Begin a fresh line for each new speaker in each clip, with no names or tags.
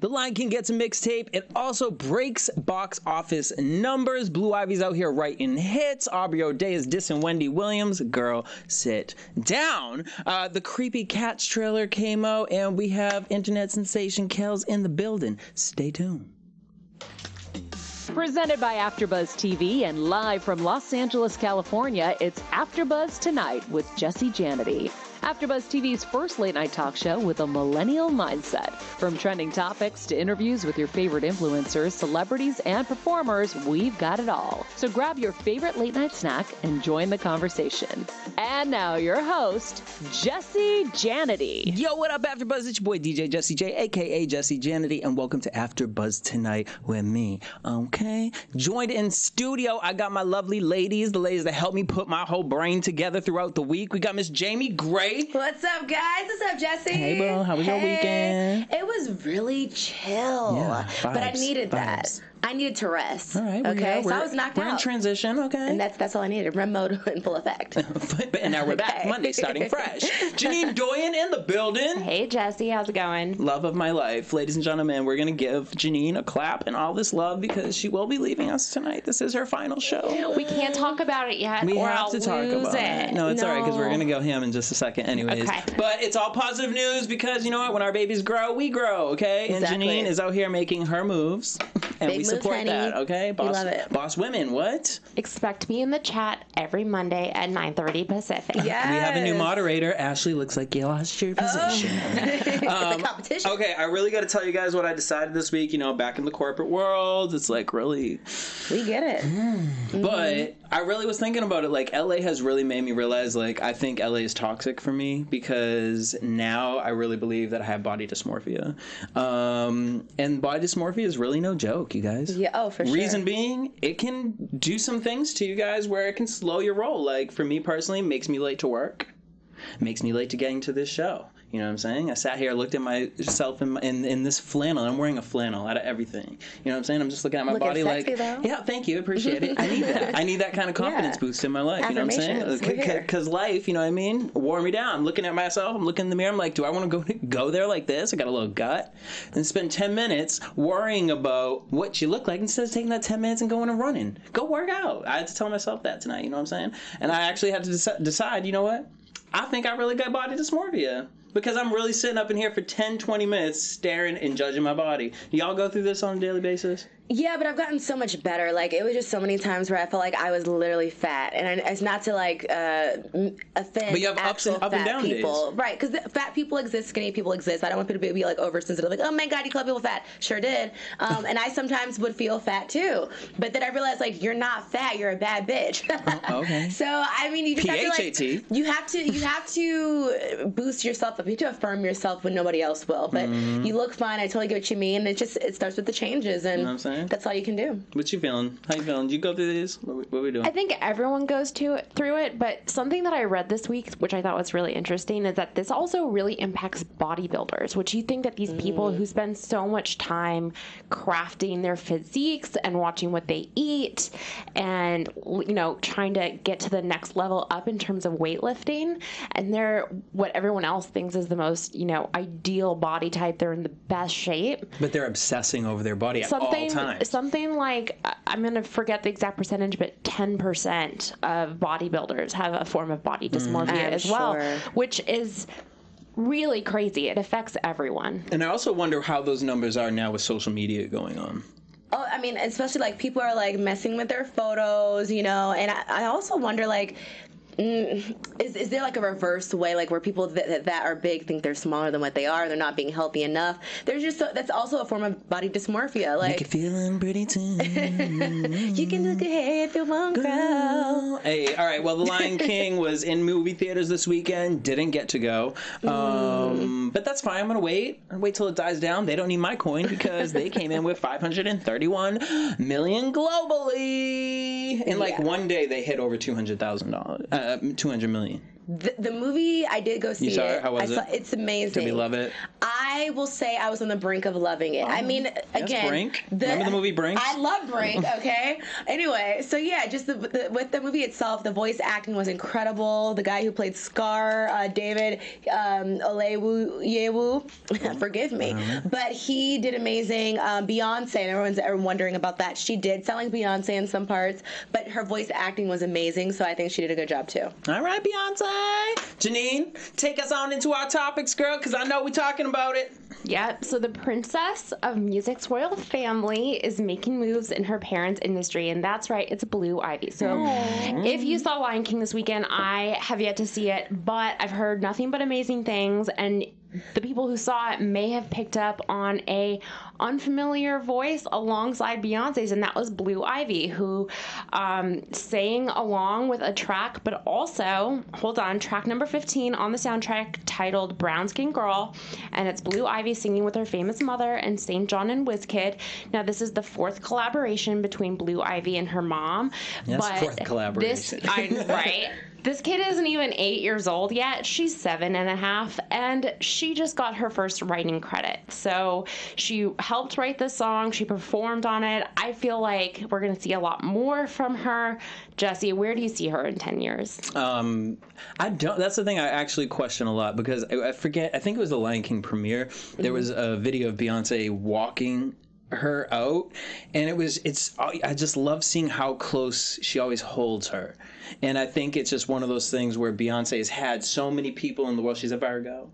The Lion King gets a mixtape. It also breaks box office numbers. Blue Ivy's out here writing hits. Aubrey O'Day is dissing Wendy Williams. Girl, sit down. The Creepy Cats trailer came out, and we have internet sensation Kells in the building. Stay tuned.
Presented by AfterBuzz TV and live from Los Angeles, California, it's AfterBuzz Tonight with Jesse Janity. AfterBuzz TV's first late-night talk show with a millennial mindset. From trending topics to interviews with your favorite influencers, celebrities, and performers, we've got it all. So grab your favorite late-night snack and join the conversation. And now your host, Jesse Janity.
Yo, what up, AfterBuzz? It's your boy DJ Jesse J, a.k.a. Jesse Janity, and welcome to AfterBuzz Tonight with me, okay? Joined in studio, I got my lovely ladies, the ladies that helped me put my whole brain together throughout the week. We got Miss Jamie Gray.
What's up, guys? What's up, Jesse?
Hey, bro. How was your weekend?
It was really chill.
Yeah,
but I needed
vibes.
that. I needed to rest.
All right.
Okay. So I was knocked out.
We're in transition, okay?
And that's all I needed. REM mode in full effect.
And now we're back. Monday, starting fresh. Janine Doyen in the building.
Hey, Jesse. How's it going?
Love of my life. Ladies and gentlemen, we're going to give Janine a clap and all this love because she will be leaving us tonight. This is her final show.
We can't talk about it yet,
We
or
have
I'll
to talk
lose
about it. No, it's all right because we're going to go ham in just a second anyways.
Okay.
But it's all positive news because, you know what? When our babies grow, we grow, okay?
Exactly.
And Janine is out here making her moves. And
Big
we
moves,
support
honey.
that, okay? Boss,
We love it.
Boss women, what?
Expect me in the chat every Monday at 9:30 Pacific.
Yes.
We have a new moderator. Ashley, looks like you lost your position.
It's a competition.
Okay, I really got to tell you guys what I decided this week. You know, back in the corporate world, it's like really...
We get it.
But I really was thinking about it. Like, LA has really made me realize, like, I think LA is toxic for me because now I really believe that I have body dysmorphia. And body dysmorphia is really no joke, you guys.
Yeah, oh, for sure.
Reason being, it can do some things to you guys where it can slow your roll. Like, for me personally, it makes me late to work. Makes me late to getting to this show. You know what I'm saying? I sat here, looked at myself in this flannel. I'm wearing a flannel out of everything. You know what I'm saying? I'm just looking at my body
sexy,
like,
though.
yeah, thank you, appreciate it. I need that. I need that kind of confidence boost in my life. You know what I'm saying? Because life, you know what I mean, wore me down. I'm looking at myself. I'm looking in the mirror. I'm like, do I want to go there like this? I got a little gut, and spend 10 minutes worrying about what you look like instead of taking that 10 minutes and going and running. Go work out. I had to tell myself that tonight. You know what I'm saying? And I actually had to decide. You know what? I think I really got body dysmorphia. Because I'm really sitting up in here for 10, 20 minutes staring and judging my body. Do y'all go through this on a daily basis?
Yeah, but I've gotten so much better. Like, it was just so many times where I felt like I was literally fat. And it's not to, like, offend
but you have up and down
people.
days.
Right, because fat people exist, skinny people exist. I don't want people to be, like, oversensitive. Like, oh, my God, you call people fat. Sure did. And I sometimes would feel fat, too. But then I realized, like, you're not fat. You're a bad bitch.
Okay.
So, I mean, you just have to, like, you have to boost yourself up. You have to affirm yourself when nobody else will. But you look fine. I totally get what you mean. It starts with the changes. And
you know what I'm saying?
That's all you can do.
What you feeling? How you feeling? Do you go through these? What we doing?
I think everyone goes through it, but something that I read this week, which I thought was really interesting, is that this also really impacts bodybuilders, which you think that these people who spend so much time crafting their physiques and watching what they eat and, you know, trying to get to the next level up in terms of weightlifting, and they're what everyone else thinks is the most, you know, ideal body type. They're in the best shape.
But they're obsessing over their body at all times.
Something like, I'm going to forget the exact percentage, but 10% of bodybuilders have a form of body dysmorphia as well, which is really crazy. It affects everyone.
And I also wonder how those numbers are now with social media going on.
Oh, I mean, especially, like, people are, like, messing with their photos, you know, and I also wonder, like, is there like a reverse way, like where people that are big think they're smaller than what they are, they're not being healthy enough? There's just that's also a form of body dysmorphia. Like,
make it feeling pretty too.
You can look ahead if you won't grow.
Hey, all right. Well, The Lion King was in movie theaters this weekend. Didn't get to go, but that's fine. I'm gonna wait till it dies down. They don't need my coin because they came in with 531 million globally. In like one day, they hit over $200 million.
The movie, I did go see
You saw it? How was it?
It's amazing.
Did we love it?
I will say I was on the brink of loving it. I mean, again,
Brink. Remember the movie Brink?
I love Brink. Okay. Anyway, so yeah, just with the movie itself, the voice acting was incredible. The guy who played Scar, David Olewu, forgive me, but he did amazing. Beyonce, and everyone's wondering about that. She did sound like Beyonce in some parts, but her voice acting was amazing. So I think she did a good job too.
All right, Beyonce. Janine, take us on into our topics, girl, because I know we're talking about it.
Yep. So the princess of music's royal family is making moves in her parents' industry, and that's right, it's Blue Ivy. So if you saw Lion King this weekend, I have yet to see it, but I've heard nothing but amazing things, and the people who saw it may have picked up on a unfamiliar voice alongside Beyonce's, and that was Blue Ivy, who sang along with a track, but also, hold on, track number 15 on the soundtrack titled Brown Skin Girl, and it's Blue Ivy singing with her famous mother and St. John and WizKid. Now, this is the 4th collaboration between Blue Ivy and her mom.
Yes, but 4th collaboration.
Right? This kid isn't even 8 years old yet. She's 7.5, and she just got her first writing credit. So she helped write this song. She performed on it. I feel like we're going to see a lot more from her. Jesse, where do you see her in 10 years?
I don't. That's the thing I actually question a lot, because I forget. I think it was the Lion King premiere. There was a video of Beyonce walking her out, and I just love seeing how close she always holds her. And I think it's just one of those things where Beyonce has had so many people in the world. She's a Virgo.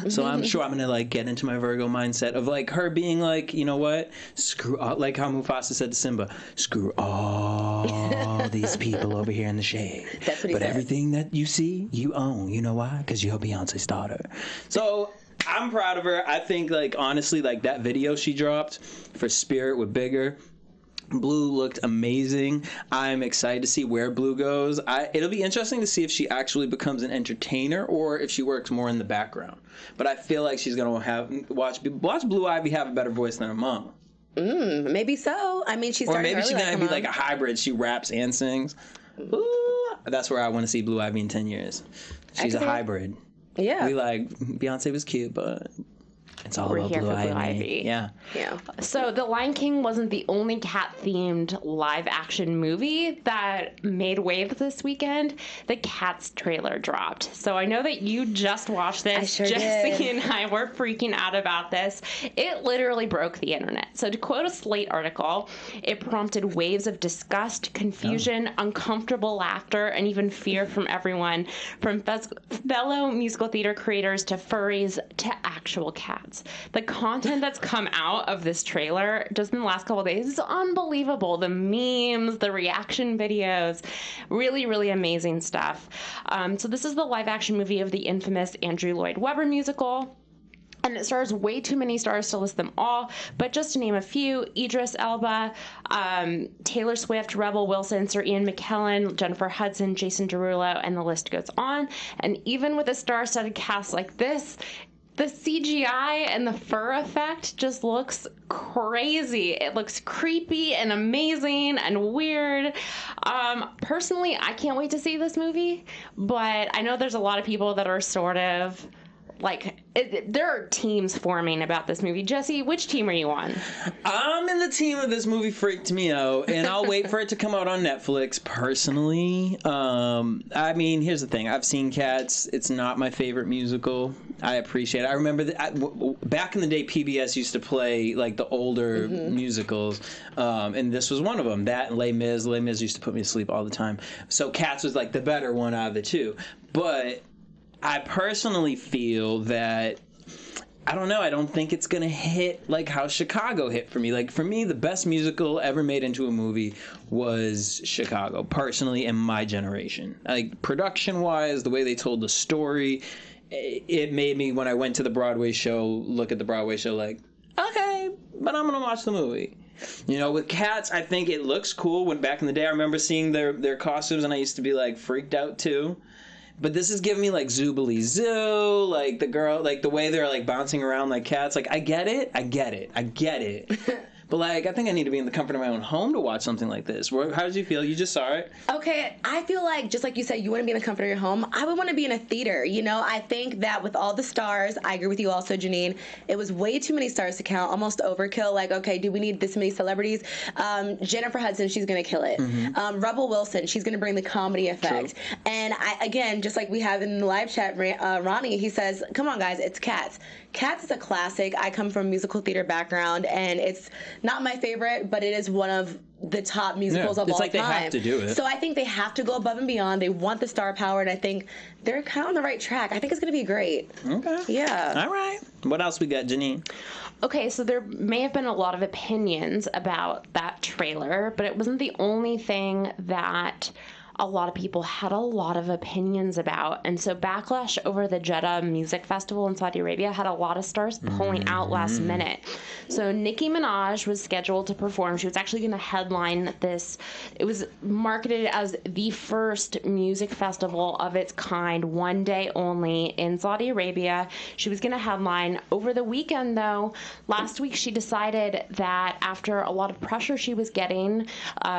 So I'm sure I'm going to get into my Virgo mindset of her being like, you know what? Screw all, like how Mufasa said to Simba, screw all these people over here in the shade.
That's what he
But
said.
everything that you see, you own. You know why? Because you're Beyonce's daughter. So I'm proud of her. I think, honestly, that video she dropped for Spirit with Bigger, Blue looked amazing. I'm excited to see where Blue goes. It'll be interesting to see if she actually becomes an entertainer or if she works more in the background. But I feel like she's going to watch Blue Ivy have a better voice than her mama.
Maybe so. I mean, she's
Or maybe she's going to be
mom.
like a hybrid. She raps and sings. Ooh, that's where I want to see Blue Ivy in 10 years. She's a hybrid.
Yeah.
We Beyonce was cute, but it's all about
here
Blue
for Blue
Ivy.
Ivy.
Yeah.
So The Lion King wasn't the only cat-themed live-action movie that made waves this weekend. The Cats trailer dropped. So I know that you just watched this.
I sure
Jesse
did.
and I were freaking out about this. It literally broke the internet. So to quote a Slate article, it prompted waves of disgust, confusion, uncomfortable laughter, and even fear from everyone, from fellow musical theater creators to furries to actual cats. The content that's come out of this trailer just in the last couple of days is unbelievable. The memes, the reaction videos, really, really amazing stuff. So this is the live action movie of the infamous Andrew Lloyd Webber musical. And it stars way too many stars to list them all, but just to name a few: Idris Elba, Taylor Swift, Rebel Wilson, Sir Ian McKellen, Jennifer Hudson, Jason Derulo, and the list goes on. And even with a star-studded cast like this, the CGI and the fur effect just looks crazy. It looks creepy and amazing and weird. Personally, I can't wait to see this movie, but I know there's a lot of people that are sort of there are teams forming about this movie. Jesse, which team are you on?
I'm in the team of this movie freaked me out, and I'll wait for it to come out on Netflix, personally. I mean, here's the thing. I've seen Cats. It's not my favorite musical. I appreciate it. I remember back in the day, PBS used to play, the older musicals, and this was one of them. That and Les Mis. Les Mis used to put me to sleep all the time. So Cats was, the better one out of the two. But I personally feel that, I don't know, I don't think it's going to hit how Chicago hit for me. For me, the best musical ever made into a movie was Chicago, personally, in my generation. Production-wise, the way they told the story, it made me, when I went to the Broadway show, look at the Broadway show okay, but I'm going to watch the movie. With Cats, I think it looks cool. When back in the day, I remember seeing their costumes, and I used to be, freaked out, too. But this is giving me Zoobilee Zoo, the girl, the way they're bouncing around like cats. I get it. But, like, I think I need to be in the comfort of my own home to watch something like this. How did you feel? You just saw it?
Okay, I feel like, just like you said, you want to be in the comfort of your home. I would want to be in a theater, you know? I think that with all the stars, I agree with you also, Janine, it was way too many stars to count, almost overkill. Like, okay, do we need this many celebrities? Jennifer Hudson, she's going to kill it. Rebel Wilson, she's going to bring the comedy effect. True. And again, just like we have in the live chat, Ronnie, he says, come on, guys, it's Cats. Cats is a classic. I come from a musical theater background, and it's not my favorite, but it is one of the top musicals of all time. It's like they have to do it. So I think they have to go above and beyond. They want the star power, and I think they're kind of on the right track. I think it's going to be great. Okay. Yeah. All
right. What else we got, Janine?
Okay, so there may have been a lot of opinions about that trailer, but it wasn't the only thing that a lot of people had a lot of opinions about. And so Backlash over the Jeddah Music Festival in Saudi Arabia had a lot of stars pulling out last minute. So Nicki Minaj was scheduled to perform. She was actually going to headline this. It was marketed as the first music festival of its kind, one day only in Saudi Arabia. She was going to headline. Over the weekend, though, last week she decided that after a lot of pressure she was getting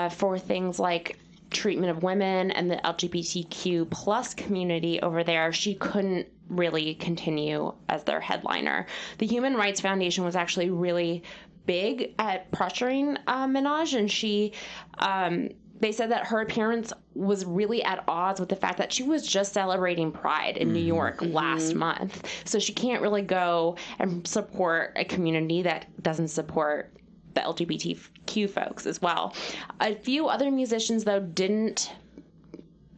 for things like treatment of women and the LGBTQ plus community over there, she couldn't really continue as their headliner. The Human Rights Foundation was actually really big at pressuring Minaj, and she they said that her appearance was really at odds with the fact that she was just celebrating Pride in New York last month. So she can't really go and support a community that doesn't support the LGBTQ folks as well. A few other musicians, though, didn't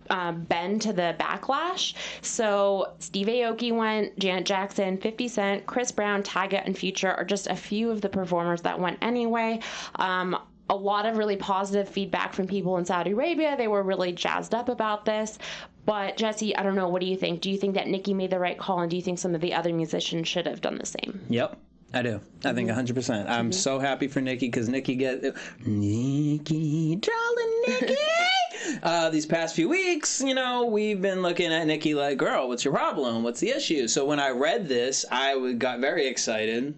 bend to the backlash. So Steve Aoki went, Janet Jackson, 50 Cent, Chris Brown, Tyga, and Future are just a few of the performers that went anyway. A lot of really positive feedback from people in Saudi Arabia. They were really jazzed up about this. But Jesse, I don't know, what do you think? Do you think that Nicki made the right call, and do you think some of the other musicians should have done the same?
Yep. I do. I think 100%. I'm so happy for Nicki, because Nicki darling Nicki. These past few weeks, you know, we've been looking at Nicki like, girl, what's your problem? What's the issue? So when I read this, I got very excited.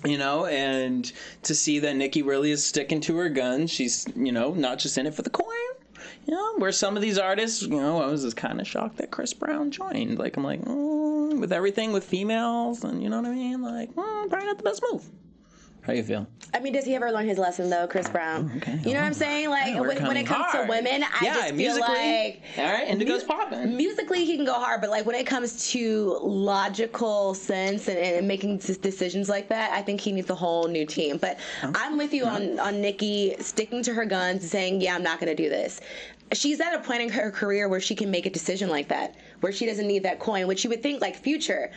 You know, and to see that Nicki really is sticking to her guns. She's, you know, not just in it for the coin. You know, where some of these artists, you know, I was just kind of shocked that Chris Brown joined. Like, I'm like, with everything with females, and you know what I mean? Like, probably not the best move. How you feel?
I mean, does he ever learn his lesson, though, Chris Brown? Okay. You know what I'm saying? Like, when it comes to women, I just feel like...
All right, Indigo's popping.
Musically, he can go hard, but, like, when it comes to logical sense and making decisions like that, I think he needs a whole new team. But I'm with you on Nicki sticking to her guns and saying, yeah, I'm not going to do this. She's at a point in her career where she can make a decision like that, where she doesn't need that coin, which you would think, like Future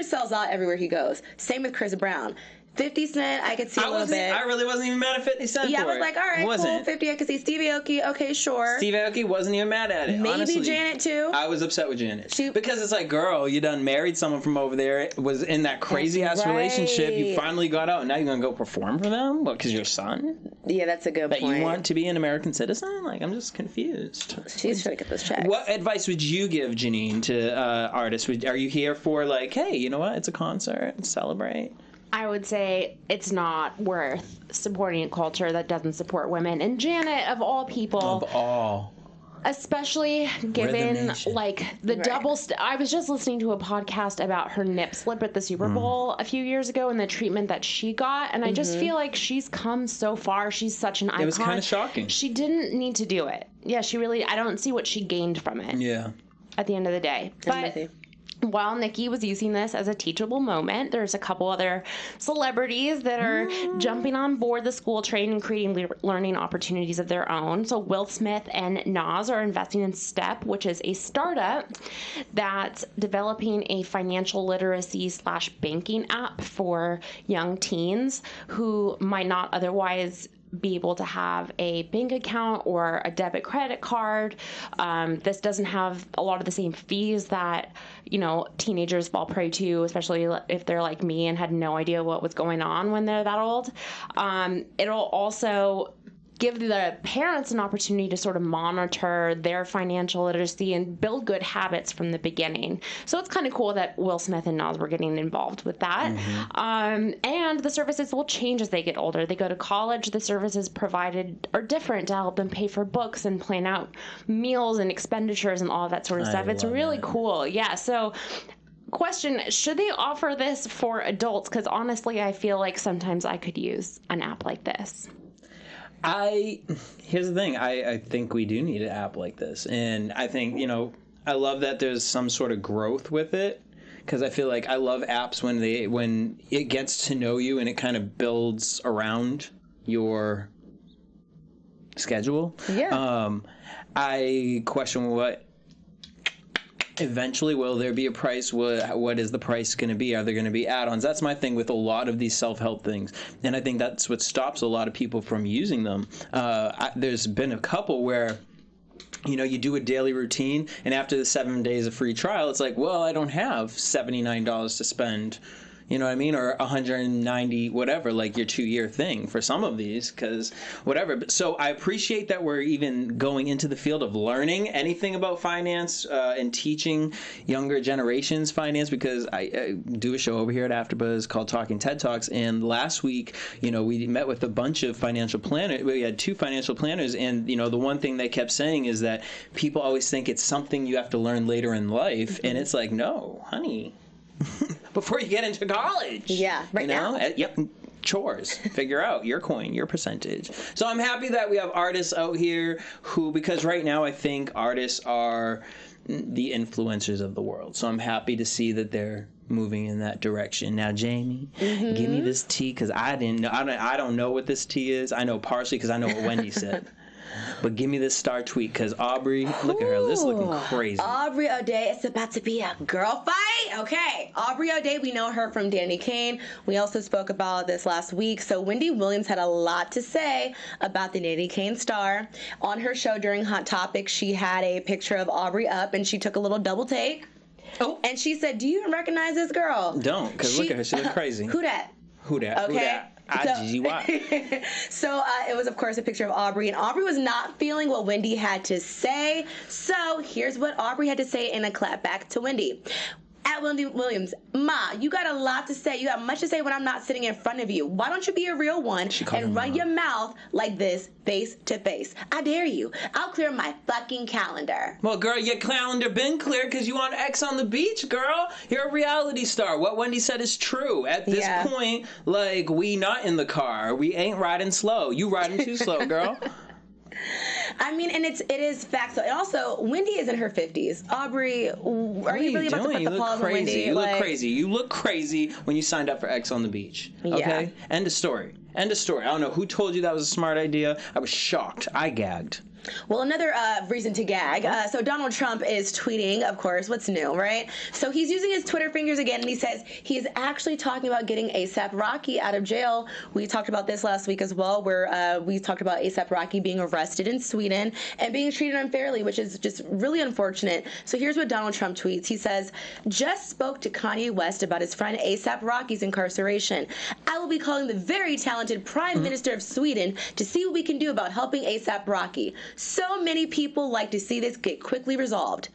sells out everywhere he goes. Same with Chris Brown. 50 Cent, I could see a little bit.
I really wasn't even mad at 50 Cent.
Yeah, I was like, all right, cool, 50, I could see. Steve Aoki, okay, sure.
Steve Aoki wasn't even mad at it,
Maybe
honestly.
Janet, too.
I was upset with Janet. Because it's like, girl, you done married someone from over there, was in that crazy-ass relationship, you finally got out, and now you're going to go perform for them? What, because your son?
Yeah, that's a good point.
That you want to be an American citizen? Like, I'm just confused.
She's trying to get those checks.
What advice would you give, Janine, to artists? Are you here for, like, hey, you know what, it's a concert, celebrate?
I would say it's not worth supporting a culture that doesn't support women. And Janet, of all people...
Of all.
Especially given, like, the double... I was just listening to a podcast about her nip slip at the Super Bowl a few years ago and the treatment that she got. And I just feel like she's come so far. She's such an icon.
It was kind of shocking.
She didn't need to do it. Yeah, she really... I don't see what she gained from it.
Yeah.
At the end of the day. But... While Nicki was using this as a teachable moment, there's a couple other celebrities that are jumping on board the school train and creating learning opportunities of their own. So Will Smith and Nas are investing in Step, which is a startup that's developing a financial literacy / banking app for young teens who might not otherwise be able to have a bank account or a debit credit card. This doesn't have a lot of the same fees that, you know, teenagers fall prey to, especially if they're like me and had no idea what was going on when they're that old. It'll also give the parents an opportunity to sort of monitor their financial literacy and build good habits from the beginning. So it's kind of cool that Will Smith and Nas were getting involved with that. And the services will change as they get older. They go to college, the services provided are different to help them pay for books and plan out meals and expenditures and all of that sort of stuff. It's really cool. Yeah, so question, should they offer this for adults? Because honestly, I feel like sometimes I could use an app like this.
Here's the thing. I think we do need an app like this. And I think, I love that there's some sort of growth with it. Because I feel like I love apps when it gets to know you and it kind of builds around your schedule.
Yeah.
I question eventually will there be a price? What is the price going to be? Are there going to be add-ons? That's my thing with a lot of these self-help things, and I think that's what stops a lot of people from using them. There's been a couple where you do a daily routine, and after the 7 days of free trial, it's like, well, I don't have $79 to spend, you know what I mean, or 190, whatever, like your 2-year thing for some of these, because whatever. So I appreciate that we're even going into the field of learning anything about finance and teaching younger generations finance, because I do a show over here at AfterBuzz called Talking TED Talks, and last week, we met with a bunch of financial planners. We had 2 financial planners, and the one thing they kept saying is that people always think it's something you have to learn later in life, and it's like, no, honey. Before you get into college.
Yeah, right now.
Yep. Chores. Figure out your coin, your percentage. So I'm happy that we have artists out here because right now I think artists are the influencers of the world. So I'm happy to see that they're moving in that direction. Now, Jamie, give me this tea, because I don't know what this tea is. I know partially because I know what Wendy said. But give me this star tweet, because Aubrey, look at her. This is looking crazy.
Aubrey O'Day, it's about to be a girl fight. Okay. Aubrey O'Day, we know her from Danny Kane. We also spoke about this last week. So Wendy Williams had a lot to say about the Danny Kane star. On her show during Hot Topics, she had a picture of Aubrey up, and she took a little double take. Oh. And she said, do you even recognize this girl?
Don't, because look at her. She looks crazy.
Who dat?
Okay.
Who dat?
IGGY.
So it was, of course, a picture of Aubrey, and Aubrey was not feeling what Wendy had to say. So here's what Aubrey had to say in a clap back to Wendy. At Wendy Williams, Ma, you got a lot to say. You got much to say when I'm not sitting in front of you. Why don't you be a real one and run your mouth like this, face to face? I dare you. I'll clear my fucking calendar.
Well, girl, your calendar been cleared because you on X on the beach, girl. You're a reality star. What Wendy said is true. At this point, like, we not in the car. We ain't riding slow. You riding too slow, girl.
I mean, and it is fact. So, and also, Wendy is in her 50s. Aubrey, are you really about to put the pause on Wendy?
You look crazy. You look crazy when you signed up for X on the beach. Okay?
Yeah.
End of story. End of story. I don't know who told you that was a smart idea. I was shocked. I gagged.
Well, another reason to gag. So Donald Trump is tweeting, of course, what's new, right? So he's using his Twitter fingers again, and he says he's actually talking about getting A$AP Rocky out of jail. We talked about this last week as well, where we talked about A$AP Rocky being arrested in Sweden and being treated unfairly, which is just really unfortunate. So here's what Donald Trump tweets. He says, just spoke to Kanye West about his friend A$AP Rocky's incarceration. I will be calling the very talented Prime Minister of Sweden to see what we can do about helping A$AP Rocky. So many people like to see this get quickly resolved.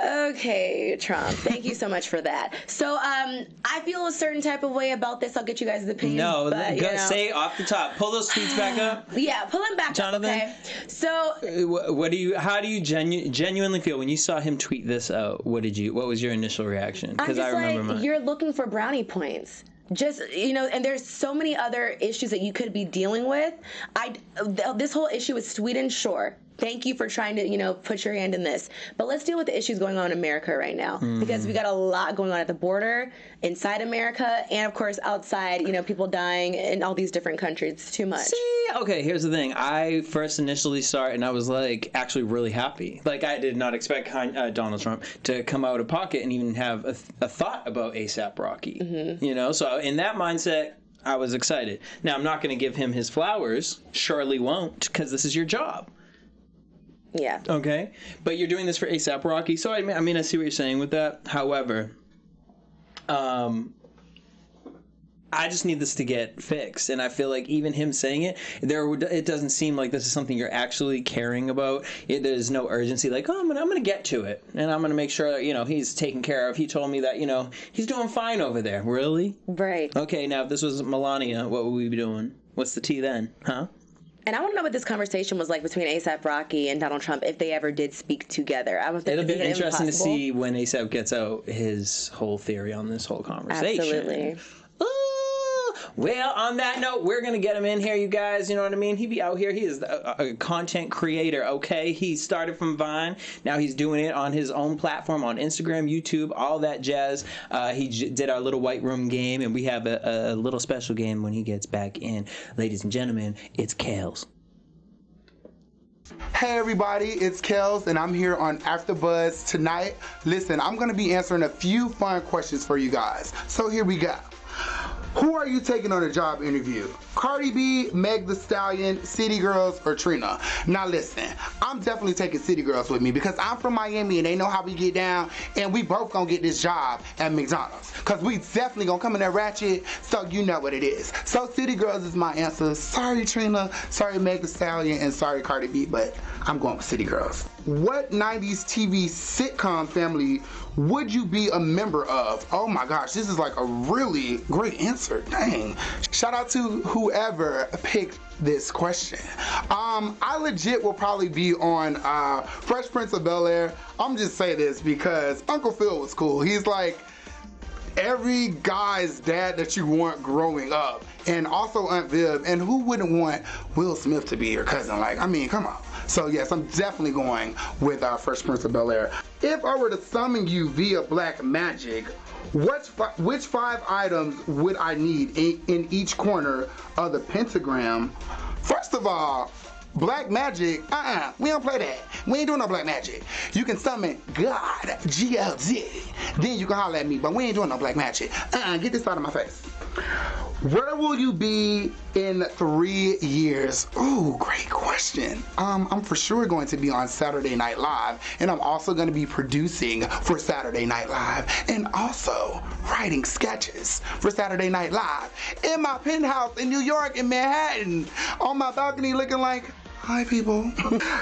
Okay, Trump, thank you so much for that. So I feel a certain type of way about this. I'll get you guys' opinions.
No, but, say off the top. Pull those tweets back up.
Yeah, pull them back
Jonathan,
up. Okay. So
how do you genuinely feel when you saw him tweet this out? What was your initial reaction? Because I remember mine.
You're looking for brownie points. Just, and there's so many other issues that you could be dealing with. This whole issue with Sweden, sure. Thank you for trying to, put your hand in this. But let's deal with the issues going on in America right now. Because we got a lot going on at the border, inside America, and, of course, outside, people dying in all these different countries. It's too much.
See, okay, here's the thing. I first initially saw it, and I was, actually really happy. I did not expect Donald Trump to come out of pocket and even have a thought about A$AP Rocky. So in that mindset, I was excited. Now, I'm not going to give him his flowers. Surely won't, because this is your job.
Yeah.
Okay? But you're doing this for A$AP Rocky, so I see what you're saying with that. However, I just need this to get fixed. And I feel like even him saying it, it doesn't seem like this is something you're actually caring about. There's no urgency, like, oh, I'm gonna get to it, and I'm gonna make sure that, you know, he's taken care of. He told me that, you know, he's doing fine over there. Really?
Right.
Okay, now if this was Melania, what would we be doing? What's the tea then? Huh?
And I want to know what this conversation was like between A$AP Rocky and Donald Trump, if they ever did speak together. It'll
be interesting to see when A$AP gets out his whole theory on this whole conversation.
Absolutely.
Well, on that note, we're going to get him in here, you guys. You know what I mean? He be out here. He is a content creator, okay? He started from Vine. Now he's doing it on his own platform, on Instagram, YouTube, all that jazz. He did our little White Room game, and we have a little special game when he gets back in. Ladies and gentlemen, it's Kells.
Hey everybody, it's Kelz, and I'm here on AfterBuzz Tonite. Listen, I'm going to be answering a few fun questions for you guys. So here we go. Who are you taking on a job interview? Cardi B, Meg Thee Stallion, City Girls, or Trina? Now listen, I'm definitely taking City Girls with me because I'm from Miami and they know how we get down, and we both gonna get this job at McDonald's because we definitely gonna come in there ratchet, so you know what it is. So City Girls is my answer. Sorry Trina, sorry Meg Thee Stallion, and sorry Cardi B, but I'm going with City Girls. What 90s TV sitcom family would you be a member of? Oh my gosh, this is like a really great answer. Dang. Shout out to whoever picked this question. I legit will probably be on Fresh Prince of Bel-Air. I'm just saying this because Uncle Phil was cool. He's like every guy's dad that you want growing up. And also Aunt Viv. And who wouldn't want Will Smith to be your cousin? Like, I mean, come on. So yes, I'm definitely going with Fresh Prince of Bel-Air. If I were to summon you via black magic, which 5 items would I need in each corner of the pentagram? First of all, black magic, we don't play that. We ain't doing no black magic. You can summon God, G-L-D, then you can holler at me, but we ain't doing no black magic. Get this out of my face. Where will you be in 3 years? Ooh, great question. I'm for sure going to be on Saturday Night Live, and I'm also going to be producing for Saturday Night Live, and also writing sketches for Saturday Night Live in my penthouse in New York, in Manhattan, on my balcony looking like, hi people.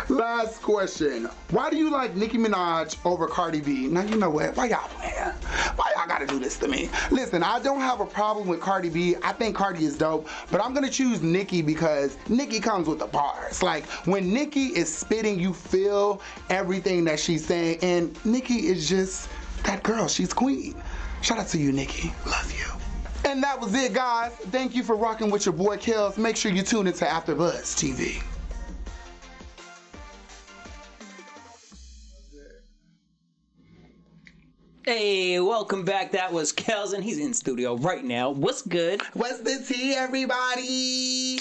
Last question. Why do you like Nicki Minaj over Cardi B? Now you know what? Why y'all playing? Why y'all gotta do this to me? Listen, I don't have a problem with Cardi B. I think Cardi is dope, but I'm gonna choose Nicki because Nicki comes with the bars. Like when Nicki is spitting, you feel everything that she's saying, and Nicki is just that girl. She's queen. Shout out to you, Nicki. Love you. And that was it, guys. Thank you for rocking with your boy Kells. Make sure you tune into AfterBuzz TV.
Hey, welcome back. That was Kelz, and he's in studio right now. What's good?
What's the tea, everybody?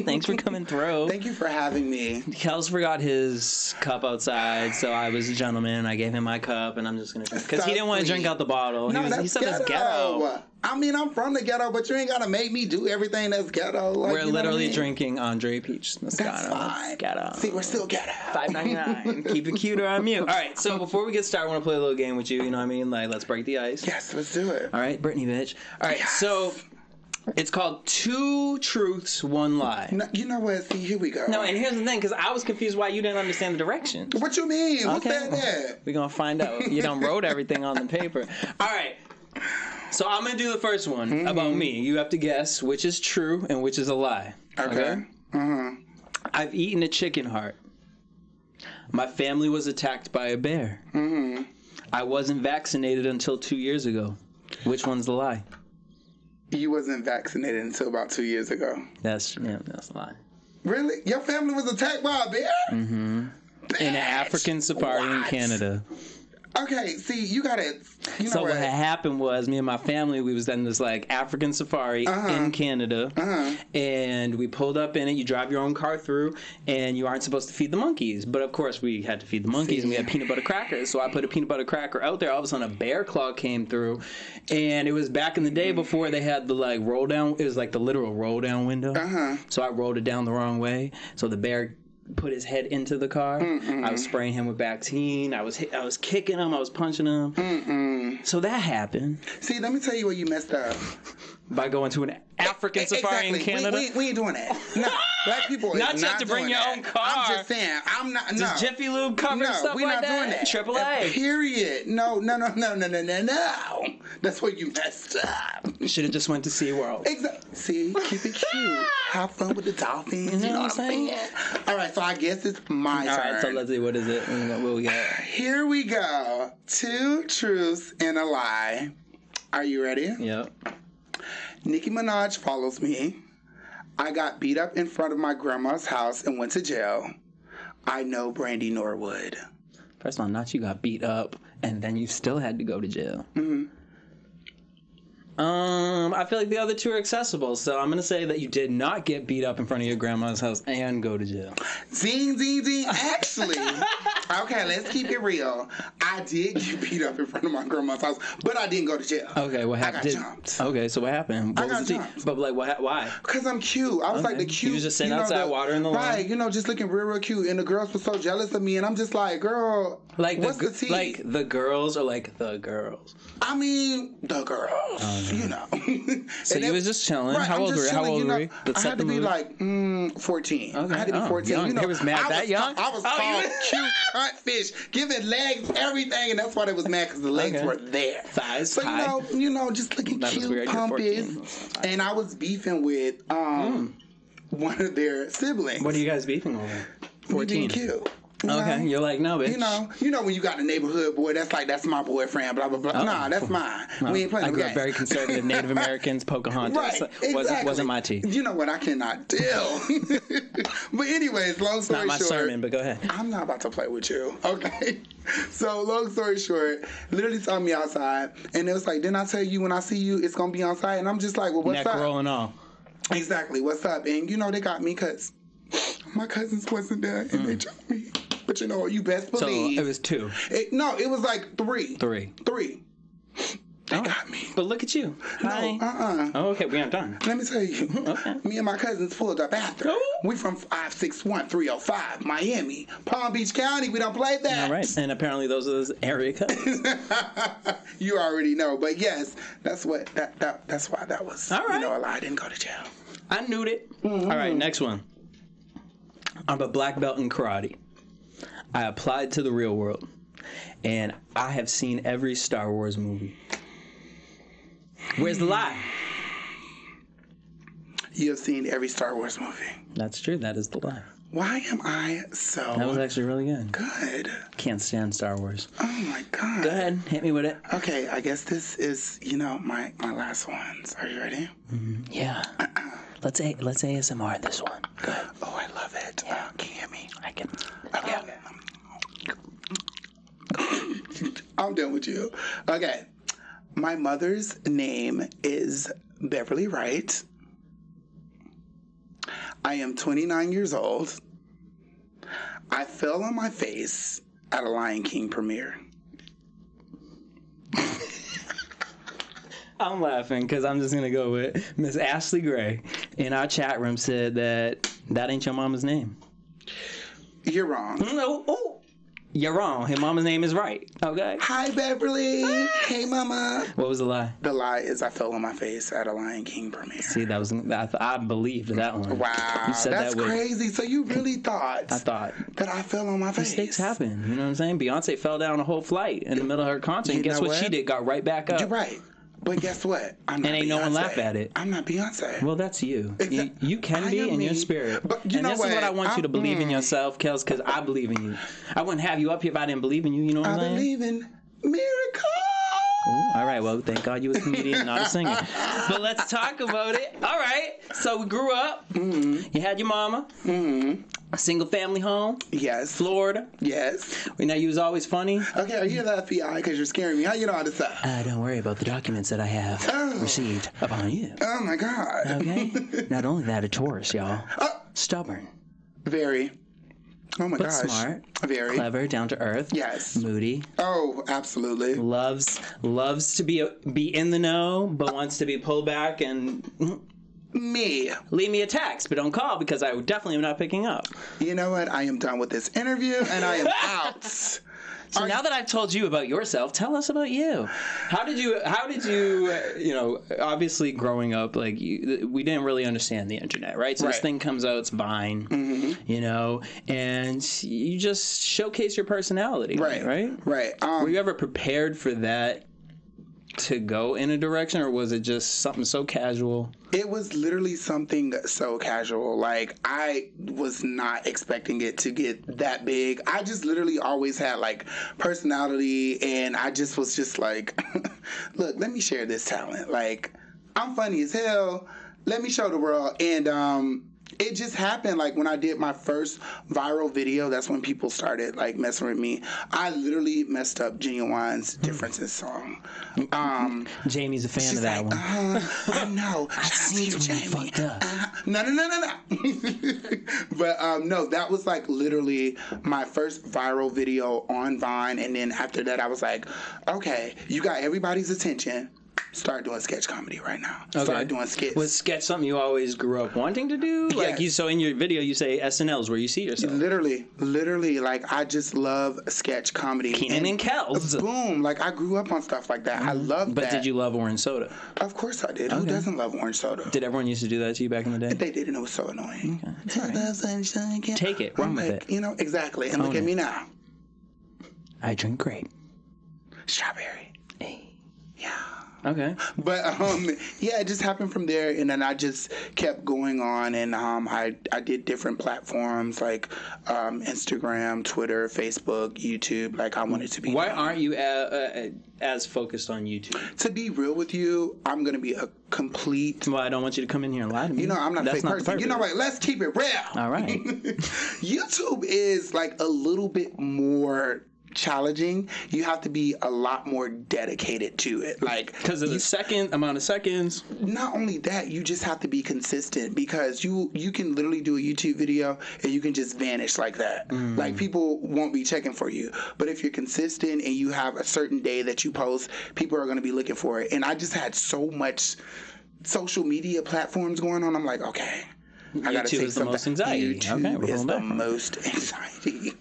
Thanks for coming through.
Thank you for having me.
Kelz forgot his cup outside, so I was a gentleman, and I gave him my cup, and I'm just going to drink. Because he didn't want to drink out the bottle.
No,
he said it's ghetto.
I mean, I'm from the ghetto, but you ain't got to make me do everything that's ghetto. Like,
we're literally drinking Andre Peach Moscato.
That's fine.
Ghetto.
See, we're still ghetto.
$5.99. Keep it cuter on mute. All right, so before we get started, I want to play a little game with you. You know what I mean? Like, let's break the ice.
Yes, let's do it.
All right, Brittany, bitch. All right, so it's called 2 Truths, 1 Lie.
No, you know what? See, here we go.
No, and here's the thing, because I was confused why you didn't understand the directions.
What you mean? Who said that?
We're going to find out. You done wrote everything on the paper. All right. So I'm going to do the first one about me. You have to guess which is true and which is a lie.
Okay.
I've eaten a chicken heart. My family was attacked by a bear. I wasn't vaccinated until 2 years ago. Which one's the lie?
You wasn't vaccinated until about 2 years ago.
That's a lie.
Really? Your family was attacked by a bear?
In an African safari in Canada.
Okay, see, you gotta.
So what had happened was, me and my family, we was in this like African safari in Canada, and we pulled up in it. You drive your own car through, and you aren't supposed to feed the monkeys, but of course we had to feed the monkeys, and we had peanut butter crackers. So I put a peanut butter cracker out there. All of a sudden, a bear claw came through, and it was back in the day before they had the like roll down. It was like the literal roll down window. So I rolled it down the wrong way. So the bear put his head into the car. I was spraying him with Bactine. I was kicking him. I was punching him. So that happened.
See, let me tell you where you messed up.
By going to an African safari in Canada?
We ain't doing that. No, black people
not just to bring your own car.
I'm just saying, I'm not. No.
Does Jiffy Lube cover stuff
we're
like
not doing that.
AAA.
Period. No. That's where you messed up.
Should have just went to SeaWorld.
Exactly. See, keep it cute. Have fun with the dolphins. You know what I'm saying? All right, so I guess it's my turn.
All right, so let's see. What is it? What we got?
Here we go. 2 truths and a lie. Are you ready?
Yep.
Nicki Minaj follows me. I got beat up in front of my grandma's house and went to jail. I know Brandy Norwood.
First of all, not you got beat up and then you still had to go to jail.
Mm-hmm.
I feel like the other two are accessible, so I'm gonna say that you did not get beat up in front of your grandma's house and go to jail.
Zing. Actually, okay, let's keep it real. I did get beat up in front of my grandma's house, but I didn't go to jail.
Okay, what happened?
I got jumped.
Okay, so what happened?
I got jumped.
But like, why?
Because I'm cute. I was like the cute.
You was just sitting outside watering the lawn.
Right, just looking real cute, and the girls were so jealous of me, and I'm just like, girl,
like
what's the tea?
Like the girls or like the girls?
I mean, the girls,
So you was just chilling.
Right,
How old were you?
I had to be like 14.
Okay.
I had to be 14.
Young. They was mad that young?
I was tall, cute, cunt fish, giving legs, everything, and that's why they was mad, because the legs were there.
Thighs,
so
high.
Just looking cute, pompous. And I was beefing with one of their siblings.
What are you guys beefing over? 14.
Being cute.
Okay, you're like, no, bitch.
You know when you got a neighborhood boy, that's my boyfriend, blah, blah, blah. Nah, that's mine. No. We ain't playing
I grew up very conservative, Native Americans, Pocahontas.
Right, exactly.
Wasn't my tea.
You know what? I cannot tell. But anyways, long story short.
Not my sermon, but go ahead.
I'm not about to play with you, okay? So long story short, literally saw me outside, and it was like, didn't I tell you when I see you, it's going to be outside? And I'm just like, well, what's up?
Neck rolling off.
Exactly, what's up? And they got me because my cousins wasn't there, and they jumped me. But you best believe.
So it was 2.
It was like 3. 3. They got me.
But look at you. Hi.
No,
Oh, okay, we aren't done.
Let me tell you.
Okay.
Me and my cousins pulled up after.
Oh.
We from 561-305, Miami. Palm Beach County, we don't play that.
All right. And apparently those are those area codes.
You already know. But yes, that's why that was,
all right.
A lie. I didn't go to jail.
I knew it. Mm-hmm. All right, next one. I'm a black belt in karate. I applied to the real world, and I have seen every Star Wars movie. Where's the lie?
You have seen every Star Wars movie.
That's true. That is the lie.
Why am I so...
That was actually really good.
Good.
Can't stand Star Wars.
Oh, my God.
Go ahead. Hit me with it.
Okay, I guess this is, my last ones. Are you ready?
Mm-hmm. Yeah. Let's ASMR this one. Go ahead.
Oh, I love it.
Yeah.
Can you hear me?
I can.
Okay.
Yeah.
I'm done with you. Okay. My mother's name is Beverly Wright. I am 29 years old. I fell on my face at a Lion King premiere.
I'm laughing because I'm just going to go with Miss Ashley Gray in our chat room said that ain't your mama's name.
You're wrong.
No. Oh. You're wrong. Her mama's name is right. Okay.
Hi, Beverly.
Hi.
Hey, mama.
What was the lie?
The lie is I fell on my face at a Lion King premiere.
See, I believed that one.
Wow.
You said
that's
that
crazy. So you really thought.
I thought.
That I fell on my face.
Mistakes happen. You know what I'm saying? Beyonce fell down a whole flight in the middle of her concert. And guess what she did? Got right back up.
You're right. But guess what? I'm not
and ain't
Beyonce.
No one laugh at it.
I'm not Beyonce.
Well, that's you. You can be in your spirit.
But you know
this is what I want you to believe in yourself, Kelz, because I believe in you. I wouldn't have you up here if I didn't believe in you. You know what I'm saying?
I believe in miracles.
Ooh, all right, well, thank God you was a comedian, not a singer. But let's talk about it. All right, so we grew up. Mm-hmm. You had your mama. Mm-hmm. A single family home.
Yes.
Florida.
Yes.
We know you was always funny.
Okay, are you the FBI? Because you're scaring me. How you know all this stuff?
Don't worry about the documents that I have received upon you.
Oh, my God.
Okay? Not only that, a Taurus, y'all. Stubborn.
Very. Oh my gosh.
But smart.
Very.
Clever, down to earth.
Yes.
Moody.
Oh, absolutely.
Loves to be in the know, but wants to be pulled back and
me.
Leave me a text, but don't call because I definitely am not picking up.
You know what? I am done with this interview and I am out.
So now that I've told you about yourself, tell us about you. How did you obviously growing up, like, we didn't really understand the internet, right? So this thing comes out, it's Vine, and you just showcase your personality, right? Were you ever prepared for that to go in a direction, or was it just something so casual?
It was literally something so casual. Like, I was not expecting it to get that big. I just literally always had, like, personality, and I just was just like, look, let me share this talent. Like, I'm funny as hell. Let me show the world. And it just happened, like, when I did my first viral video, that's when people started, like, messing with me. I literally messed up Genuine's Differences song.
Jamie's a fan of that one.
I know.
I see you, Jamie.
No. But, no, that was, like, literally my first viral video on Vine, and then after that, I was like, okay, you got everybody's attention. Start doing sketch comedy right now. Start doing skits.
Was sketch something you always grew up wanting to do? Like, so in your video you say SNL's where you see yourself. Literally, like, I just love sketch comedy. Kenan and Kells.
Boom. Like, I grew up on stuff like that. I love that.
But did you love orange soda?
Of course I did. Who doesn't love orange soda?
Did everyone used to do that to you back in the day?
They did, and it was so annoying.
Okay. Take it. Run with it.
You know, exactly. And look at me now.
I drink grape.
Strawberry.
Hey.
Yeah.
Okay.
But yeah, it just happened from there, and then I just kept going on, and I did different platforms like Instagram, Twitter, Facebook, YouTube. Like, I wanted to be.
Why aren't you as focused on YouTube?
To be real with you, I'm gonna be a complete.
Well, I don't want you to come in here and lie to me.
You know, I'm not a fake person. You know what? Let's keep it real.
All right.
YouTube is like a little bit more challenging. You have to be a lot more dedicated to it, like,
because of the amount of seconds.
Not only that, you just have to be consistent, because you can literally do a YouTube video and you can just vanish like that. Like, people won't be checking for you, but if you're consistent and you have a certain day that you post, people are going to be looking for it. And I just had so much social media platforms going on. I'm like, okay, I gotta take
the most anxiety.
YouTube is the most anxiety.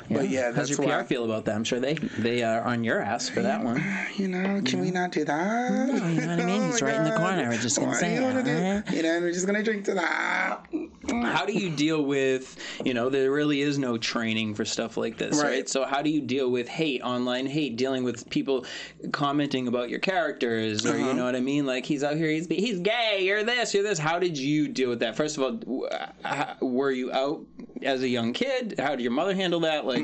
Yeah.
But yeah,
how's your PR feel about that? I'm sure they are on your ass for that one.
You know, can we not do that?
No, you know what I mean? He's right in the corner. We're just gonna say it.
You know, we're just gonna drink to that.
How do you deal with, there really is no training for stuff like this, right? So how do you deal with hate, online hate, dealing with people commenting about your characters, or you know what I mean? Like, he's out here, he's gay, you're this, you're this. How did you deal with that? First of all, were you out as a young kid? How did your mother handle that? Like,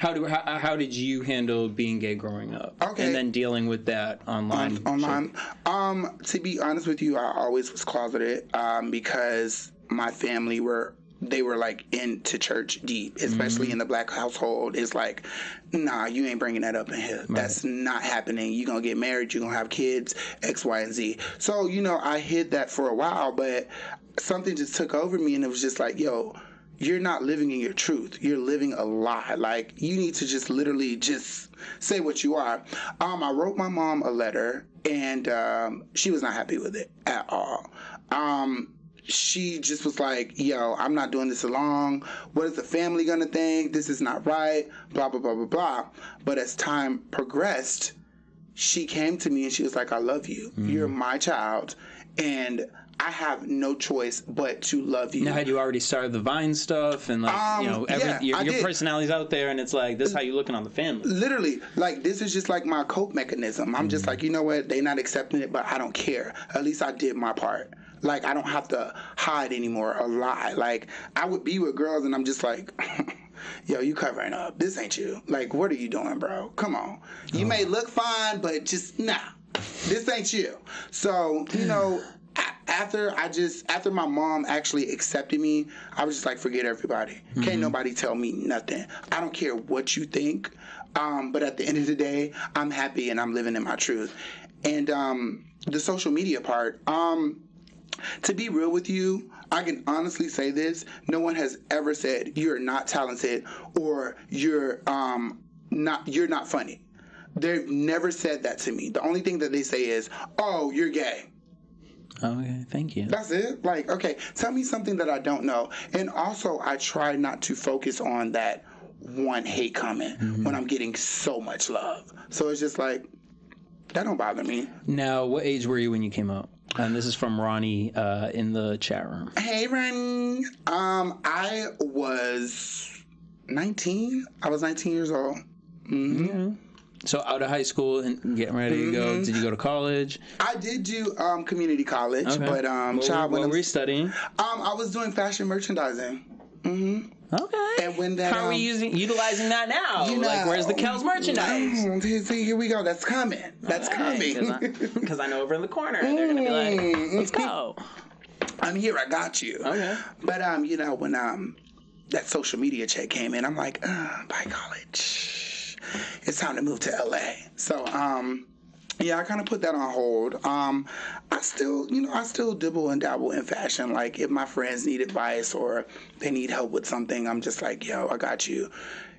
how did you handle being gay growing up?
Okay.
And then dealing with that online.
To be honest with you, I always was closeted because my family were like into church deep, especially in the black household. It's like, nah, you ain't bringing that up in here. Right. That's not happening. You're going to get married. You're going to have kids, X, Y, and Z. So, I hid that for a while, but something just took over me, and it was just like, yo, you're not living in your truth. You're living a lie. Like, you need to just literally just say what you are. I wrote my mom a letter, and she was not happy with it at all. She just was like, yo, I'm not doing this alone. What is the family going to think? This is not right. Blah, blah, blah, blah, blah. But as time progressed, she came to me and she was like, I love you. You're my child. And I have no choice but to love you.
Now, had you already started the Vine stuff and your personality's out there, and it's like, this is how you looking on the family.
Literally, like, this is just like my cope mechanism. I'm just like, you know what? They not accepting it, but I don't care. At least I did my part. Like, I don't have to hide anymore or lie. Like, I would be with girls and I'm just like, yo, you covering up. This ain't you. Like, what are you doing, bro? Come on. You may look fine, but just, nah. This ain't you. So, after my mom actually accepted me, I was just like, forget everybody. Can't nobody tell me nothing. I don't care what you think. But at the end of the day, I'm happy and I'm living in my truth. And the social media part, to be real with you, I can honestly say this. No one has ever said you're not talented or you're not funny. They've never said that to me. The only thing that they say is, oh, you're gay.
Okay, thank you.
That's it? Like, okay, tell me something that I don't know. And also, I try not to focus on that want hate coming when I'm getting so much love. So it's just like, that don't bother me.
Now, what age were you when you came out? And this is from Ronnie in the chat room.
Hey, Ronnie. I was 19. I was 19 years old. Mm-hmm.
So out of high school and getting ready to go. Did you go to college?
I did do community college, but
what were you studying?
I was doing fashion merchandising. Mm-hmm.
Okay.
And when that,
how are we utilizing that now? Like, where's the Kells merchandise?
See, here we go. That's coming. That's coming.
Because I know over in the corner, they're gonna be like, "Let's go."
I'm here. I got you. Okay. But when that social media check came in, I'm like, bye college. It's time to move to LA. So yeah, I kind of put that on hold. I still dibble and dabble in fashion. Like, if my friends need advice or they need help with something, I'm just like, yo, I got you.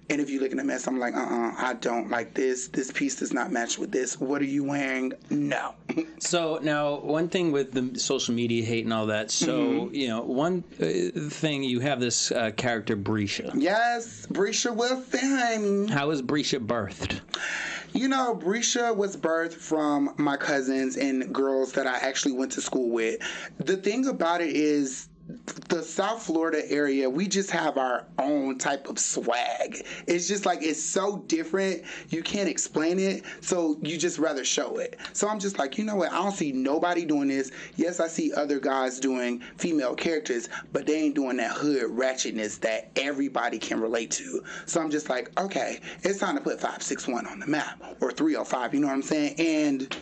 And if you look in a mess, I'm like, I don't like this. This piece does not match with this. What are you wearing? No.
So now, one thing with the social media hate and all that. So, one thing, you have this character, Brescia.
Yes, Brescia Wilson.
How was Brescia birthed?
Brescia was birthed from my cousins and girls that I actually went to school with. The thing about it is, the South Florida area, we just have our own type of swag. It's just like, it's so different. You can't explain it. So you just rather show it. So I'm just like, you know what? I don't see nobody doing this. Yes, I see other guys doing female characters, but they ain't doing that hood ratchetness that everybody can relate to. So I'm just like, okay, it's time to put 561 on the map, or 305. You know what I'm saying? And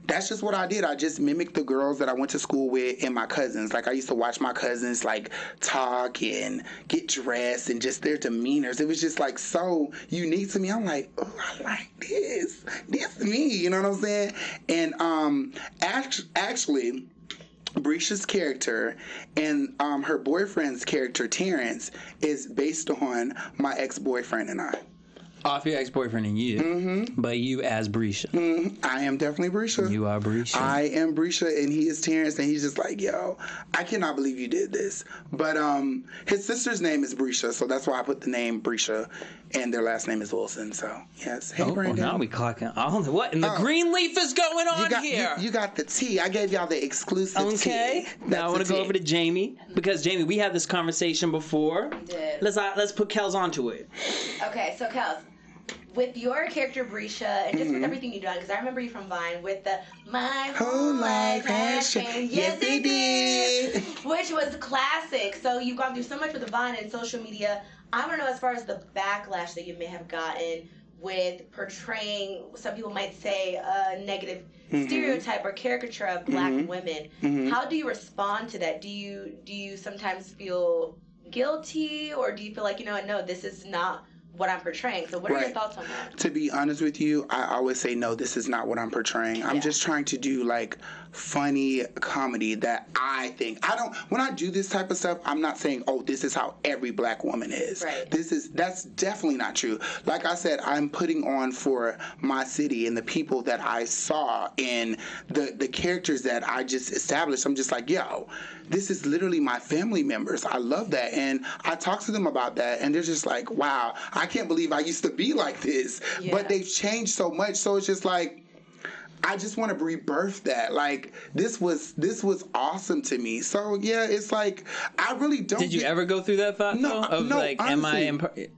that's just what I did. I just mimicked the girls that I went to school with and my cousins. Like, I used to watch my cousins, like, talk and get dressed and just their demeanors. It was just, like, so unique to me. I'm like, oh, I like this. This me. You know what I'm saying? And actually, Brescia's character and her boyfriend's character, Terrence, is based on my ex-boyfriend and I.
Off your ex-boyfriend and you, but you as Brescia.
I am definitely Brescia.
You are Brescia.
I am Brescia, and he is Terrence, and he's just like, yo, I cannot believe you did this. But his sister's name is Brescia, so that's why I put the name Brescia, and their last name is Wilson. So yes, hey Brandon.
Now we clocking. What in the green leaf is going on here?
You got the tea. I gave y'all the exclusive tea.
Okay. Now I want to go over to Jamie, because Jamie, we had this conversation before.
We did.
Let's put Kells onto it.
Okay, so Kells, with your character Brescia, and just with everything you've done, because I remember you from Vine with the "My Whole Life Has Changed." Yes, they did. Which was classic. So you've gone through so much with the Vine and social media. I want to know, as far as the backlash that you may have gotten with portraying, some people might say, a negative stereotype or caricature of black women. How do you respond to that? Do you sometimes feel guilty, or do you feel like, no, this is not what I'm portraying? So what are your thoughts on that?
To be honest with you, I always say, no, this is not what I'm portraying. I'm just trying to do, like, funny comedy that I think. When I do this type of stuff, I'm not saying, oh, this is how every black woman is.
Right.
That's definitely not true. Like I said, I'm putting on for my city and the people that I saw and the characters that I just established. I'm just like, yo, this is literally my family members. I love that. And I talk to them about that, and they're just like, wow, I can't believe I used to be like this. Yeah. But they've changed so much. So it's just like, I just want to rebirth that. Like, this was awesome to me. So yeah, it's like, I really don't.
Did you ever go through that thought though? Like,
honestly,
am I?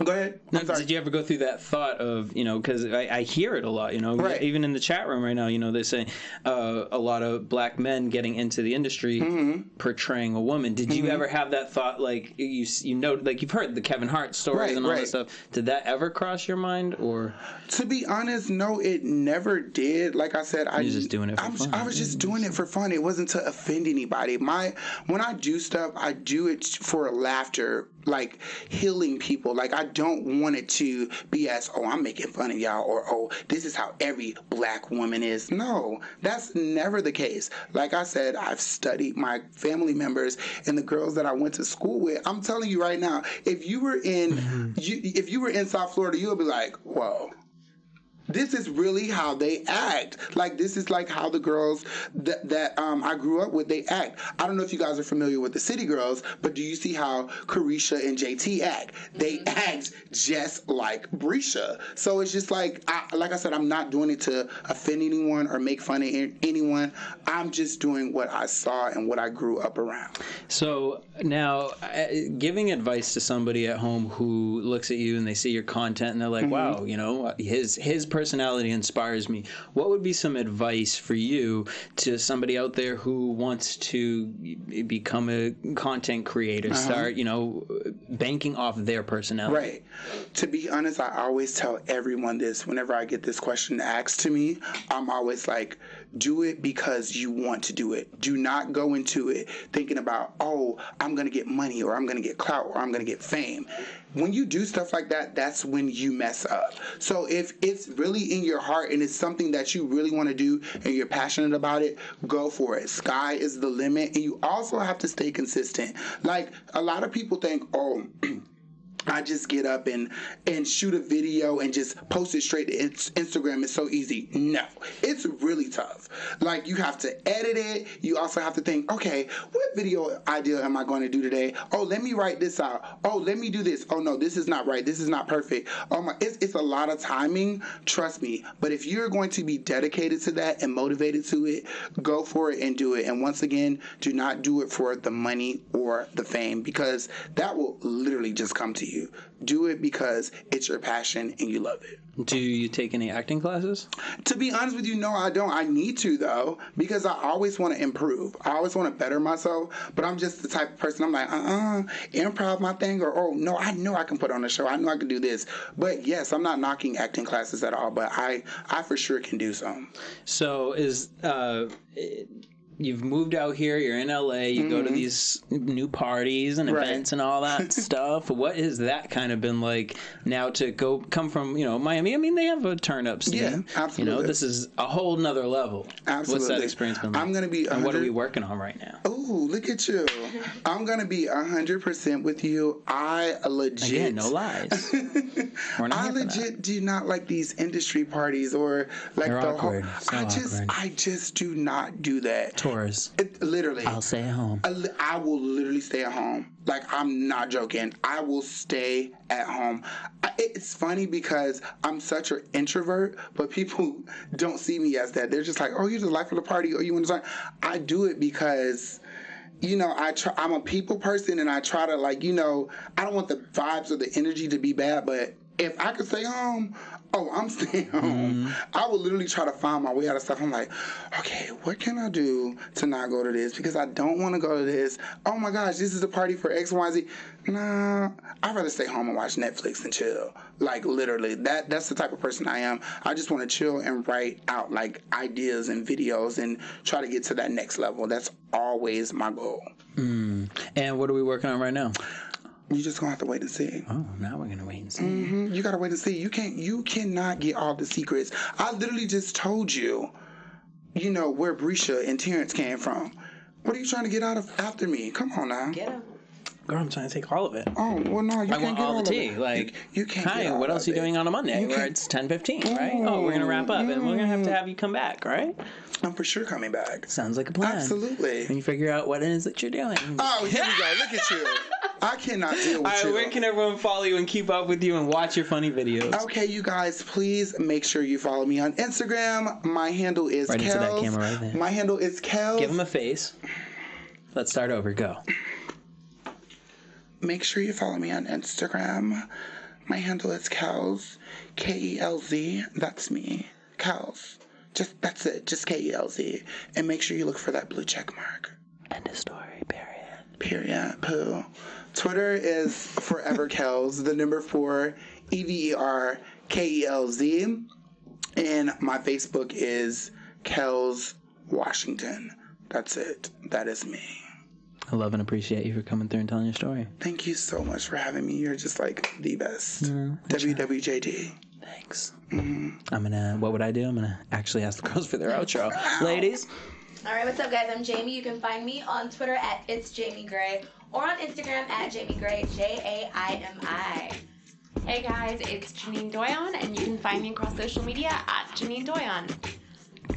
Go ahead.
No, did you ever go through that thought of, because I hear it a lot,
right.
Even in the chat room right now, they say a lot of black men getting into the industry portraying a woman. Did you ever have that thought, like, like you've heard the Kevin Hart stories and all that stuff. Did that ever cross your mind, or?
To be honest, no, it never did. Like I said,
I was just doing it for fun.
I was just doing it for fun. It wasn't to offend anybody. When I do stuff, I do it for laughter, like healing people. Like, I don't want it to be as, oh, I'm making fun of y'all, or, oh, this is how every black woman is. No, that's never the case. Like I said, I've studied my family members and the girls that I went to school with. I'm telling you right now, if you were in South Florida, you would be like, whoa, this is really how they act. Like, this is like how the girls that I grew up with, they act. I don't know if you guys are familiar with the City Girls, but do you see how Carisha and JT act? They act just like Brisha. So it's just like I said, I'm not doing it to offend anyone or make fun of anyone. I'm just doing what I saw and what I grew up around.
So now, giving advice to somebody at home who looks at you and they see your content and they're like, wow, you know, his personality inspires me. What would be some advice for you to somebody out there who wants to become a content creator, start, you know, banking off their personality?
Right. To be honest, I always tell everyone this whenever I get this question asked to me. I'm always like, do it because you want to do it. Do not go into it thinking about, oh, I'm going to get money or I'm going to get clout or I'm going to get fame. When you do stuff like that, that's when you mess up. So if it's really in your heart and it's something that you really want to do and you're passionate about it, go for it. Sky is the limit. And you also have to stay consistent. Like, a lot of people think, oh, I just get up and shoot a video and just post it straight to Instagram. It's so easy. No, it's really tough. Like, you have to edit it. You also have to think, okay, what video idea am I going to do today? Oh, let me write this out. Oh, let me do this. Oh, no, this is not right. This is not perfect. Oh my, it's a lot of timing. Trust me. But if you're going to be dedicated to that and motivated to it, go for it and do it. And once again, do not do it for the money or the fame, because that will literally just come to you. Do it because it's your passion and you love it.
Do you take any acting classes?
To be honest with you, no, I don't. I need to, though, because I always want to improve. I always want to better myself, but I'm just the type of person, I'm like, improv my thing, or, oh, no, I know I can put on a show. I know I can do this. But yes, I'm not knocking acting classes at all, but I for sure can do some.
So you've moved out here, you're in LA, you go to these new parties and events and all that stuff. What has that kind of been like now to come from, you know, Miami? I mean, they have a turn-up scene.
Yeah, absolutely.
You know, this is a whole nother level.
Absolutely.
What's that experience been like?
I'm going to be 100...
And what are we working on right now?
Oh, look at you. I'm going to be 100% with you. I legit...
Again, no lies. We're not
I legit do not like these industry parties or like
They're
the
awkward.
whole... I just do not do that. Literally.
I'll stay at home.
I will literally stay at home. Like, I'm not joking. I will stay at home. It's funny because I'm such an introvert, but people don't see me as that. They're just like, oh, you're the life of the party, or you want to start. I do it because, you know, I'm a people person, and I try to, like, you know, I don't want the vibes or the energy to be bad, but if I could stay home, oh, I'm staying home. I will literally try to find my way out of stuff. I'm like, okay, what can I do to not go to this? Because I don't want to go to this. Oh my gosh, this is a party for X, Y, Z. Nah, I'd rather stay home and watch Netflix and chill. Like, literally, that's the type of person I am. I just want to chill and write out, like, ideas and videos and try to get to that next level. That's always my goal.
And what are we working on right now?
You just gonna have to wait and see.
Oh, now we're gonna wait and see.
You gotta wait and see. You cannot get all the secrets. I literally just told you, you know, where Brisha and Terrence came from. What are you trying to get out of after me? Come on now.
Get him.
Girl, I'm trying to take all of it.
Oh, well, no, you
I
can't
want
get
all the
of
tea.
it.
Like,
you can't
hi,
get all
what else are you
of it.
doing on a Monday where it's 10:15, right? Oh, we're gonna wrap up, and we're gonna have you come back, right?
I'm for sure coming back.
Sounds like a plan.
Absolutely.
When you figure out what it is that you're doing.
Oh, here we go. Look at you. I cannot deal with you.
Where can everyone follow you and keep up with you and watch your funny videos?
Okay, you guys, please make sure you follow me on Instagram. My handle is
Right
Kelz.
into that camera right there.
My handle is Kelz.
Give him a face. Let's start over. Go.
Make sure you follow me on Instagram. My handle is Kelz. Kelz. That's me. Kelz. That's it. Just Kelz. And make sure you look for that blue check mark.
End of story.
Period. Poo. Twitter is Forever Kelz. The number 4 EverKelz. And my Facebook is Kelz Washington. That's it. That is me.
I love and appreciate you for coming through and telling your story.
Thank you so much for having me. You're just like the best. WWJD.
Thanks. What would I do? I'm gonna actually ask the girls for their outro. Ladies.
All right, what's up, guys? I'm Jamie. You can find me on Twitter at It's Jamie Gray or on Instagram at Jamie Gray, Jaimi.
Hey guys, it's Janine Doyon, and you can find me across social media at Janine Doyon.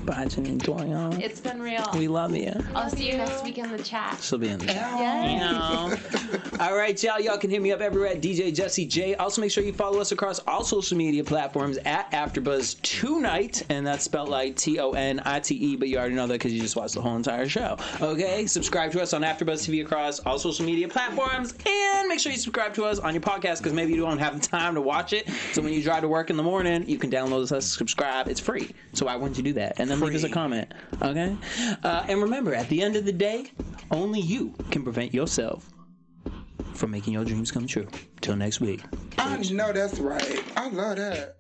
Bye, Janine Doyon.
It's been real.
We love you.
I'll see you next week in the chat.
She'll be in the chat. All right, y'all. Y'all can hit me up everywhere at DJ Jesse J. Also, make sure you follow us across all social media platforms at AfterBuzz Tonite, and that's spelled like Tonite, but you already know that because you just watched the whole entire show. Okay? Subscribe to us on AfterBuzz TV across all social media platforms, and make sure you subscribe to us on your podcast because maybe you don't have the time to watch it. So when you drive to work in the morning, you can download us, subscribe. It's free. So why wouldn't you do that? And then leave us a comment. Okay? And remember, at the end of the day, only you can prevent yourself from making your dreams come true. Till next week.
I know that's right. I love that.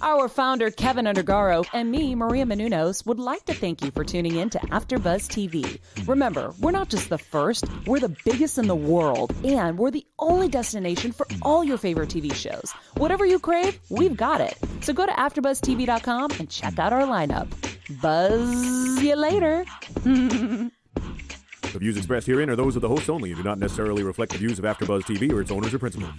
Our founder, Keven Undergaro, and me, Maria Menounos, would like to thank you for tuning in to AfterBuzz TV. Remember, we're not just the first, we're the biggest in the world, and we're the only destination for all your favorite TV shows. Whatever you crave, we've got it. So go to AfterBuzzTV.com and check out our lineup. Buzz you later.
The views expressed herein are those of the hosts only and do not necessarily reflect the views of AfterBuzz TV or its owners or principals.